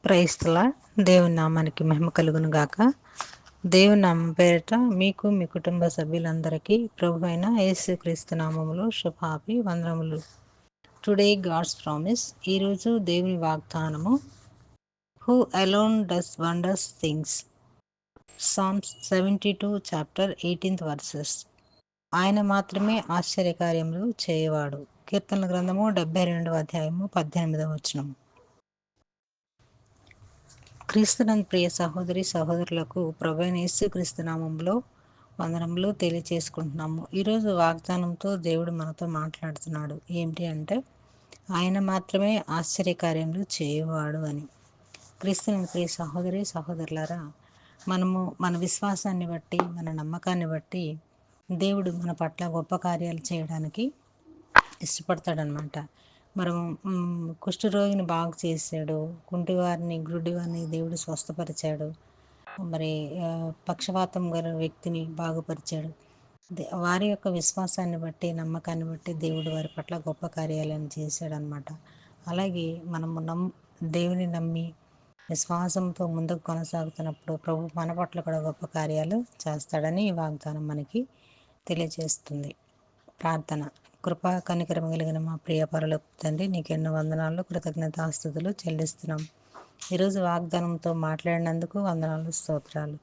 క్రైస్తల దేవుని నామానికి మహిమ కలుగును గాక. దేవుని నామం పేరిట మీకు మీ కుటుంబ సభ్యులందరికీ ప్రభు అయిన యేసుక్రీస్తు నామములో శుభాభి వందనములు. Today God's promise. ఈరోజు దేవుని వాగ్దానము, who alone does wonders things. Psalms 72 chapter 18 verses. ఆయన మాత్రమే ఆశ్చర్యకార్యములు చేయవాడు. కీర్తనల గ్రంథము 72వ అధ్యాయము 18వ వచనం. క్రీస్తునందు ప్రియ సహోదరి సహోదరులకు ప్రభువైన యేసుక్రీస్తు నామంలో వందనములు తెలియచేసుకుంటున్నాము. ఈరోజు వాగ్దానంతో దేవుడు మనతో మాట్లాడుతున్నాడు. ఏంటి అంటే, ఆయన మాత్రమే ఆశ్చర్యకార్యములు చేయవాడు అని. క్రీస్తునందు ప్రియ సహోదరి సహోదరులారా, మనము మన విశ్వాసాన్ని బట్టి, మన నమ్మకాన్ని బట్టి దేవుడు మన పట్ల గొప్ప కార్యాలు చేయడానికి ఇష్టపడతాడనమాట. మనం కుష్ఠరోగిని బాగు చేశాడు, కుంటివారిని గుడ్డివారిని దేవుడు స్వస్థపరిచాడు, మరి పక్షవాతం గల వ్యక్తిని బాగుపరిచాడు. వారి యొక్క విశ్వాసాన్ని బట్టి, నమ్మకాన్ని బట్టి దేవుడు వారి పట్ల గొప్ప కార్యాలను చేశాడనమాట. అలాగే మనము దేవుని నమ్మి విశ్వాసంతో ముందుకు కొనసాగుతున్నప్పుడు ప్రభు మన పట్ల కూడా గొప్ప కార్యాలు చేస్తాడని ఈ వాగ్దానం మనకి తెలియజేస్తుంది. ప్రార్థన. కృపా కనికరం కలిగిన మా ప్రియ పరలోక తండ్రి, నీకు ఎన్నో వందనాలు, కృతజ్ఞతాస్తుతులు చెల్లిస్తున్నాం. ఈరోజు వాగ్దానంతో మాట్లాడినందుకు వందనాలు, స్తోత్రాలు.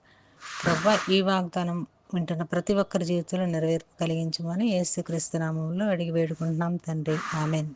ప్రభువా, ఈ వాగ్దానం వింటున్న ప్రతి ఒక్కరి జీవితంలో నెరవేర్పు కలిగించమని యేసుక్రీస్తు నామములో అడిగి వేడుకుంటున్నాం తండ్రి. ఆమెన్.